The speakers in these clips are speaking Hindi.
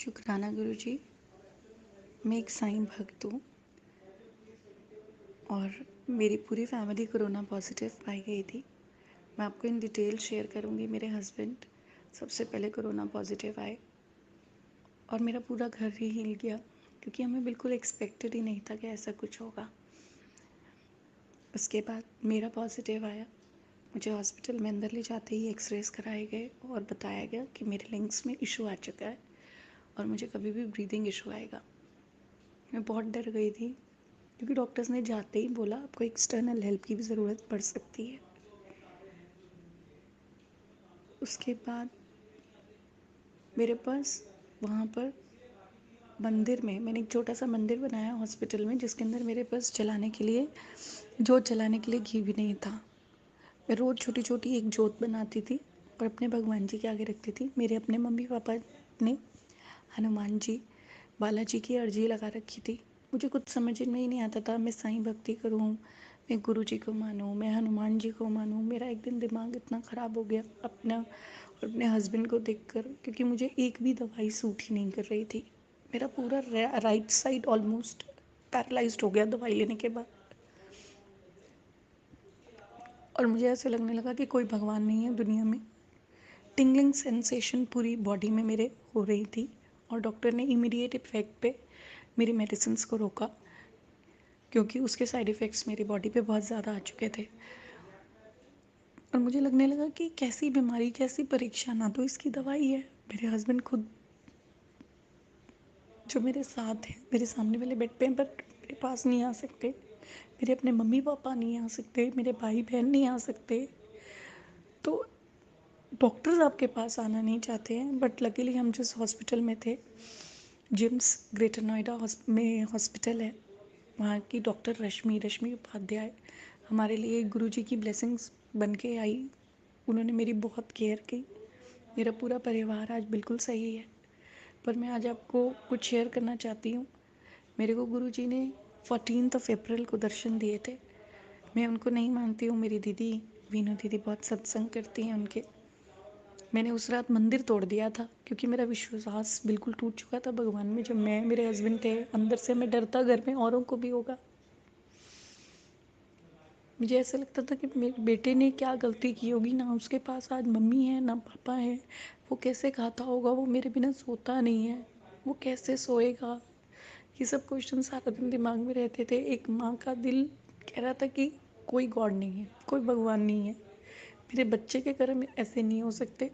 शुक्राना गुरुजी। मैं एक साईं भक्त हूँ और मेरी पूरी फैमिली कोरोना पॉजिटिव पाई गई थी। मैं आपको इन डिटेल शेयर करूँगी। मेरे हस्बैंड सबसे पहले कोरोना पॉजिटिव आए और मेरा पूरा घर ही हिल गया क्योंकि हमें बिल्कुल एक्सपेक्टेड ही नहीं था कि ऐसा कुछ होगा। उसके बाद मेरा पॉजिटिव आया। मुझे हॉस्पिटल में अंदर ले जाते ही एक्सरेज कराए गए और बताया गया कि मेरे लंग्स में इशू आ चुका है और मुझे कभी भी ब्रीदिंग इशू आएगा। मैं बहुत डर गई थी क्योंकि डॉक्टर्स ने जाते ही बोला आपको एक्सटर्नल हेल्प की भी ज़रूरत पड़ सकती है। उसके बाद मेरे पास वहाँ पर मंदिर में मैंने एक छोटा सा मंदिर बनाया हॉस्पिटल में, जिसके अंदर मेरे पास जलाने के लिए जोत जलाने के लिए घी भी नहीं था। मैं रोज़ छोटी छोटी एक जोत बनाती थी और अपने भगवान जी के आगे रखती थी। मेरे अपने मम्मी पापा ने हनुमान जी बालाजी की अर्जी लगा रखी थी। मुझे कुछ समझ में ही नहीं आता था मैं साईं भक्ति करूं, मैं गुरु जी को मानूं, मैं हनुमान जी को मानूं। मेरा एक दिन दिमाग इतना ख़राब हो गया अपना और अपने हस्बैंड को देखकर, क्योंकि मुझे एक भी दवाई सूट ही नहीं कर रही थी। मेरा पूरा राइट साइड ऑलमोस्ट पैरालाइज्ड हो गया दवाई लेने के बाद और मुझे ऐसे लगने लगा कि कोई भगवान नहीं है दुनिया में। टिंगलिंग सेंसेशन पूरी बॉडी में मेरे हो रही थी और डॉक्टर ने इमीडिएट इफ़ेक्ट पे मेरी मेडिसिन को रोका क्योंकि उसके साइड इफ़ेक्ट्स मेरी बॉडी पे बहुत ज़्यादा आ चुके थे। और मुझे लगने लगा कि कैसी बीमारी, कैसी परीक्षा, ना तो इसकी दवाई है। मेरे हस्बैंड खुद जो मेरे साथ हैं, मेरे सामने वाले बेड पे, बट मेरे पास नहीं आ सकते। मेरे अपने मम्मी पापा नहीं आ सकते, मेरे भाई बहन नहीं आ सकते। तो डॉक्टर्स आपके पास आना नहीं चाहते हैं। बट लकीली हम जिस हॉस्पिटल में थे, जिम्स ग्रेटर नोएडा में हॉस्पिटल है, वहाँ की डॉक्टर रश्मि उपाध्याय हमारे लिए गुरु जी की ब्लेसिंग्स बन के आई। उन्होंने मेरी बहुत केयर की। मेरा पूरा परिवार आज बिल्कुल सही है। पर मैं आज आपको कुछ शेयर करना चाहती हूँ। मेरे को गुरु जी ने 14 अप्रैल को दर्शन दिए थे। मैं उनको नहीं मानती हूँ। मेरी दीदी वीनू दीदी बहुत सत्संग करती हैं उनके। मैंने उस रात मंदिर तोड़ दिया था क्योंकि मेरा विश्वास बिल्कुल टूट चुका था भगवान में। जब मैं, मेरे हस्बैंड थे, अंदर से मैं डरता घर में औरों को भी होगा। मुझे ऐसा लगता था कि मेरे बेटे ने क्या गलती की होगी, ना उसके पास आज मम्मी है ना पापा है। वो कैसे खाता होगा, वो मेरे बिना सोता नहीं है, वो कैसे सोएगा। ये सब क्वेश्चन सारा दिन दिमाग में रहते थे। एक माँ का दिल कह रहा था कि कोई गॉड नहीं है, कोई भगवान नहीं है, मेरे बच्चे के कर्म ऐसे नहीं हो सकते।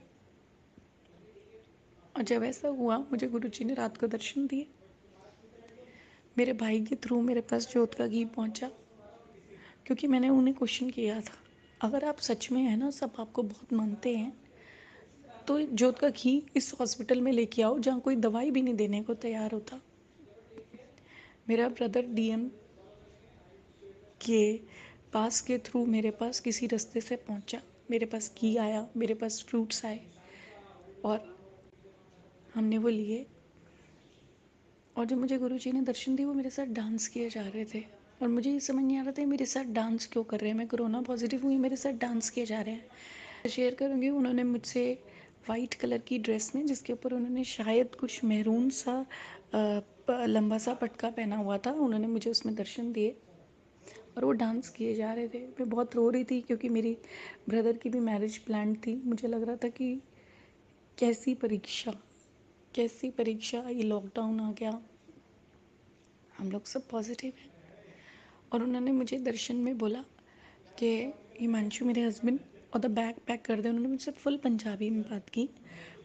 और जब ऐसा हुआ, मुझे गुरुजी ने रात को दर्शन दिए। मेरे भाई के थ्रू मेरे पास जोत का घी पहुंचा क्योंकि मैंने उन्हें क्वेश्चन किया था, अगर आप सच में है ना, सब आपको बहुत मानते हैं, तो जोत का घी इस हॉस्पिटल में लेके आओ जहाँ कोई दवाई भी नहीं देने को तैयार होता। मेरा ब्रदर डीएम के पास के थ्रू मेरे पास किसी रास्ते से पहुंचा। मेरे पास घी आया, मेरे पास फ्रूट्स आए और हमने वो लिए। और जब मुझे गुरुजी ने दर्शन दिए, वो मेरे साथ डांस किए जा रहे थे और मुझे ये समझ नहीं आ रहा था मेरे साथ डांस क्यों कर रहे हैं। मैं कोरोना पॉजिटिव हुई, मेरे साथ डांस किए जा रहे हैं। शेयर करूँगी, उन्होंने मुझसे वाइट कलर की ड्रेस में, जिसके ऊपर उन्होंने शायद कुछ मैरून सा लंबा सा पटका पहना हुआ था, उन्होंने मुझे उसमें दर्शन दिए और वो डांस किए जा रहे थे। मैं बहुत रो रही थी क्योंकि मेरी ब्रदर की भी मैरिज प्लान थी। मुझे लग रहा था कि कैसी परीक्षा, कैसी परीक्षा, ये लॉकडाउन आ गया, हम लोग सब पॉजिटिव हैं। और उन्होंने मुझे दर्शन में बोला कि हिमांशु, मेरे हस्बैंड, और द बैग पैक कर दे। उन्होंने मुझसे फुल पंजाबी में बात की,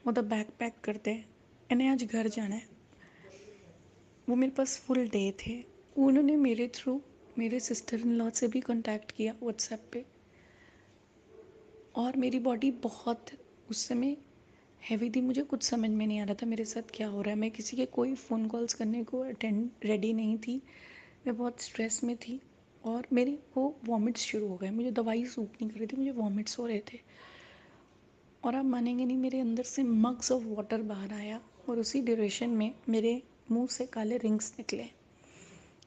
और द बैग पैक करते हैं, इन्हें आज घर जाना है। वो मेरे पास फुल डे थे। उन्होंने मेरे थ्रू मेरे सिस्टर इन लॉ से भी कांटेक्ट किया व्हाट्सएप पे। और मेरी बॉडी बहुत उस समय हैवी थी। मुझे कुछ समझ में नहीं आ रहा था मेरे साथ क्या हो रहा है। मैं किसी के कोई फ़ोन कॉल्स करने को अटेंड रेडी नहीं थी। मैं बहुत स्ट्रेस में थी और मेरी वो वॉमिट्स शुरू हो गए। मुझे दवाई सूट नहीं कर रही थी, मुझे वॉमिट्स हो रहे थे। और आप मानेंगे नहीं, मेरे अंदर से मग्स ऑफ वाटर बाहर आया और उसी ड्यूरेशन में मेरे मुंह से काले रिंग्स निकले।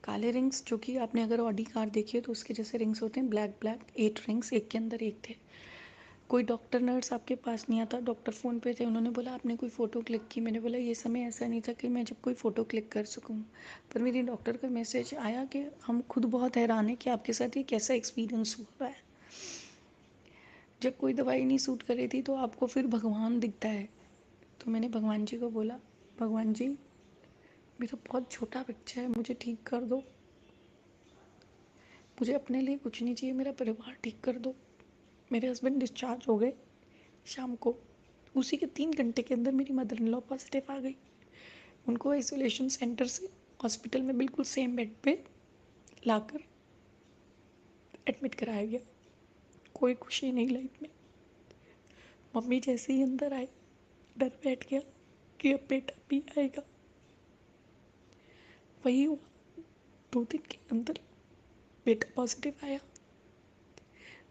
काले रिंग्स, जो कि आपने अगर ऑडी कार देखी हो तो उसके जैसे रिंग्स होते हैं, ब्लैक ब्लैक 8 रिंग्स एक के अंदर एक थे। कोई डॉक्टर नर्स आपके पास नहीं आता, डॉक्टर फ़ोन पे थे, उन्होंने बोला आपने कोई फ़ोटो क्लिक की, मैंने बोला ये समय ऐसा नहीं था कि मैं जब कोई फ़ोटो क्लिक कर सकूँ। पर मेरी डॉक्टर का मैसेज आया कि हम खुद बहुत हैरान हैं कि आपके साथ ये कैसा एक्सपीरियंस हो रहा है। जब कोई दवाई नहीं सूट कर रही थी तो आपको फिर भगवान दिखता है। तो मैंने भगवान जी को बोला, भगवान जी मेरा बहुत छोटा बच्चा है, मुझे ठीक कर दो, मुझे अपने लिए कुछ नहीं चाहिए, मेरा परिवार ठीक कर दो। मेरे हस्बैंड डिस्चार्ज हो गए शाम को, उसी के 3 घंटे के अंदर मेरी मदर इन लॉ पॉजिटिव आ गई। उनको आइसोलेशन सेंटर से हॉस्पिटल में बिल्कुल सेम बेड पे लाकर एडमिट कराया गया। कोई खुशी नहीं लाइफ में। मम्मी जैसे ही अंदर आए, डर बैठ गया कि अब बेटा भी आएगा। वही हुआ, 2 दिन के अंदर बेटा पॉजिटिव आया।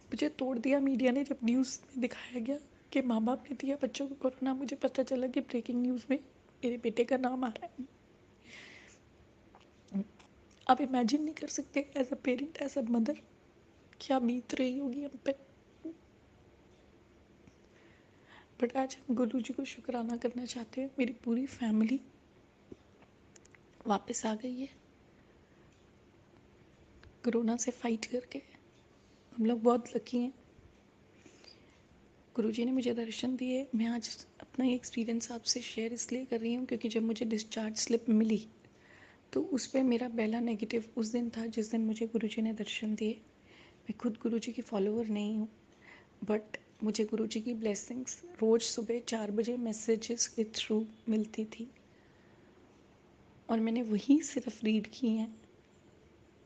मुझे तोड़ दिया मीडिया ने जब न्यूज़ में दिखाया गया कि माँ बाप ने दिया बच्चों को कोरोना। मुझे पता चला कि ब्रेकिंग न्यूज़ में मेरे बेटे का नाम आ रहा है। आप इमेजिन नहीं कर सकते as a parent, as a mother, क्या बीत रही होगी हम पे। बट आज हम गुरु जी को शुक्राना करना चाहते हैं, मेरी पूरी फैमिली वापस आ गई है कोरोना से फाइट करके। हम लोग बहुत लकी हैं, गुरु जी ने मुझे दर्शन दिए। मैं आज अपना ये एक्सपीरियंस आपसे शेयर इसलिए कर रही हूँ क्योंकि जब मुझे डिस्चार्ज स्लिप मिली तो उस पर मेरा पहला नेगेटिव उस दिन था जिस दिन मुझे गुरु जी ने दर्शन दिए। मैं खुद गुरु जी की फॉलोअर नहीं हूँ, बट मुझे गुरु जी की ब्लेसिंग्स रोज़ सुबह 4 बजे मैसेजेस के थ्रू मिलती थी और मैंने वही सिर्फ रीड की हैं।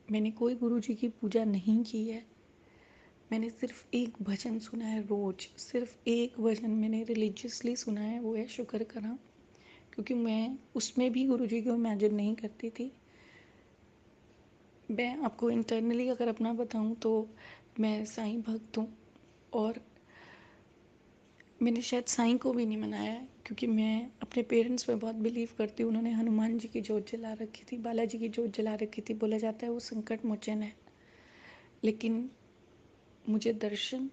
मैंने कोई गुरु जी की पूजा नहीं की है। मैंने सिर्फ एक भजन सुना है रोज़, सिर्फ एक भजन मैंने रिलीजियसली सुना है, वो है शुक्र करा, क्योंकि मैं उसमें भी गुरु जी को इमेजिन नहीं करती थी। मैं आपको इंटरनली अगर अपना बताऊं तो मैं साईं भक्त हूँ और मैंने शायद साईं को भी नहीं मनाया है क्योंकि मैं अपने पेरेंट्स पे बहुत बिलीव करती हूँ। उन्होंने हनुमान जी की जोत जला रखी थी, बालाजी की जोत जला रखी थी। बोला जाता है वो संकट मोचन है, लेकिन मुझे दर्शन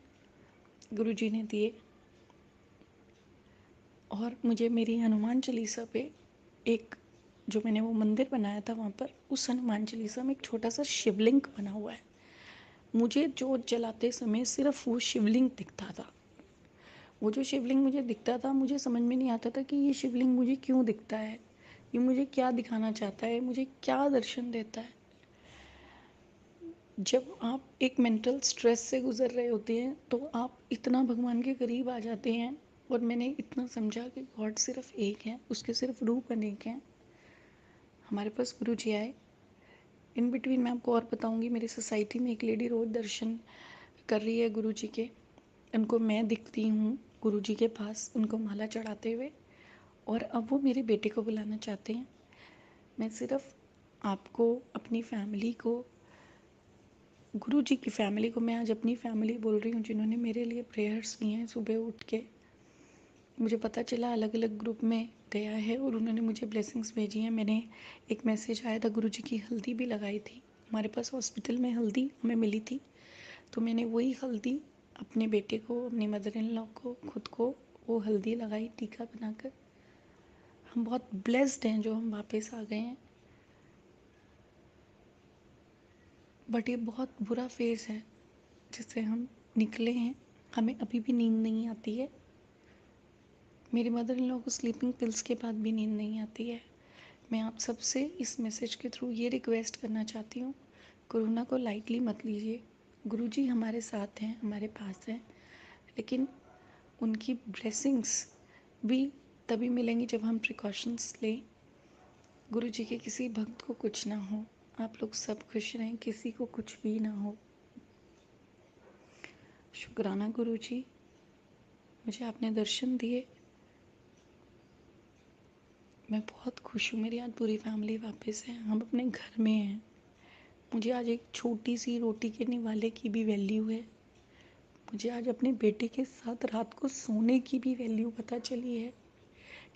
गुरु जी ने दिए और मुझे मेरी हनुमान चालीसा पे एक जो मैंने वो मंदिर बनाया था वहाँ पर, उस हनुमान चालीसा में एक छोटा सा शिवलिंग बना हुआ है। मुझे जोत जलाते समय सिर्फ वो शिवलिंग दिखता था। वो जो शिवलिंग मुझे दिखता था, मुझे समझ में नहीं आता था कि ये शिवलिंग मुझे क्यों दिखता है, ये मुझे क्या दिखाना चाहता है, मुझे क्या दर्शन देता है। जब आप एक मेंटल स्ट्रेस से गुजर रहे होते हैं तो आप इतना भगवान के करीब आ जाते हैं। और मैंने इतना समझा कि गॉड सिर्फ एक है, उसके सिर्फ रूप अनेक हैं। हमारे पास गुरु जी आए। इन बिटवीन मैं आपको और बताऊंगी, मेरी सोसाइटी में एक लेडी रोज दर्शन कर रही है गुरु जी के। उनको मैं दिखती हूँ गुरु जी के पास उनको माला चढ़ाते हुए, और अब वो मेरे बेटे को बुलाना चाहते हैं। मैं सिर्फ आपको, अपनी फैमिली को, गुरु जी की फैमिली को, मैं आज अपनी फैमिली बोल रही हूँ जिन्होंने मेरे लिए प्रेयर्स की हैं सुबह उठ के। मुझे पता चला अलग अलग ग्रुप में गया है और उन्होंने मुझे ब्लेसिंग्स भेजी हैं। मैंने एक मैसेज आया था, गुरु जी की हल्दी भी लगाई थी। हमारे पास हॉस्पिटल में हल्दी हमें मिली थी, तो मैंने वही हल्दी अपने बेटे को, अपनी मदर इन लॉ को, खुद को वो हल्दी लगाई टीका बनाकर। हम बहुत ब्लेस्ड हैं जो हम वापस आ गए हैं। बट ये बहुत बुरा फेज़ है जिससे हम निकले हैं। हमें अभी भी नींद नहीं आती है। मेरी मदर इन लॉ को स्लीपिंग पिल्स के बाद भी नींद नहीं आती है। मैं आप सबसे इस मैसेज के थ्रू ये रिक्वेस्ट करना चाहती हूँ, कोरोना को लाइटली मत लीजिए। गुरु जी हमारे साथ हैं, हमारे पास हैं, लेकिन उनकी ब्लेसिंग्स भी तभी मिलेंगी जब हम प्रिकॉशंस लें। गुरु जी के किसी भक्त को कुछ ना हो, आप लोग सब खुश रहें, किसी को कुछ भी ना हो। शुक्राना गुरु जी, मुझे आपने दर्शन दिए। मैं बहुत खुश हूँ, मेरी आज पूरी फैमिली वापस है, हम अपने घर में हैं। मुझे आज एक छोटी सी रोटी के निवाले की भी वैल्यू है। मुझे आज अपने बेटे के साथ रात को सोने की भी वैल्यू पता चली है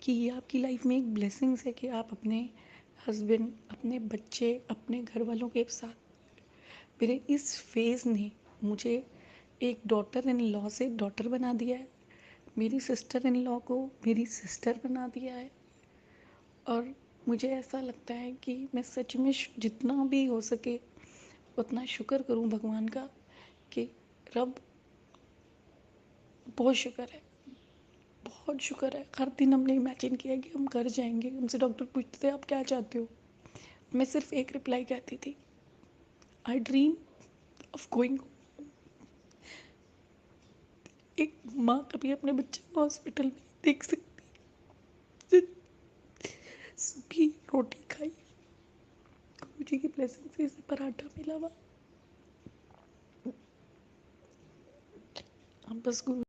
कि ये आपकी लाइफ में एक ब्लेसिंग्स है कि आप अपने हस्बैंड, अपने बच्चे, अपने घर वालों के साथ। मेरे इस फेज़ ने मुझे एक डॉटर इन लॉ से डॉटर बना दिया है, मेरी सिस्टर इन लॉ को मेरी सिस्टर बना दिया है। और मुझे ऐसा लगता है कि मैं सच में जितना भी हो सके उतना शुक्र करूं भगवान का कि रब, बहुत शुक्र है, बहुत शुक्र है। हर दिन हमने इमेजिन किया कि हम घर जाएंगे, हमसे डॉक्टर पूछते थे आप क्या चाहते हो, मैं सिर्फ एक रिप्लाई कहती थी, आई ड्रीम ऑफ गोइंग। एक माँ कभी अपने बच्चे को हॉस्पिटल में देख सकती, सूखी रोटी खाई, गुरु जी की ब्लेसिंग से इसे पराठा मिला हुआ, हम बस गुरु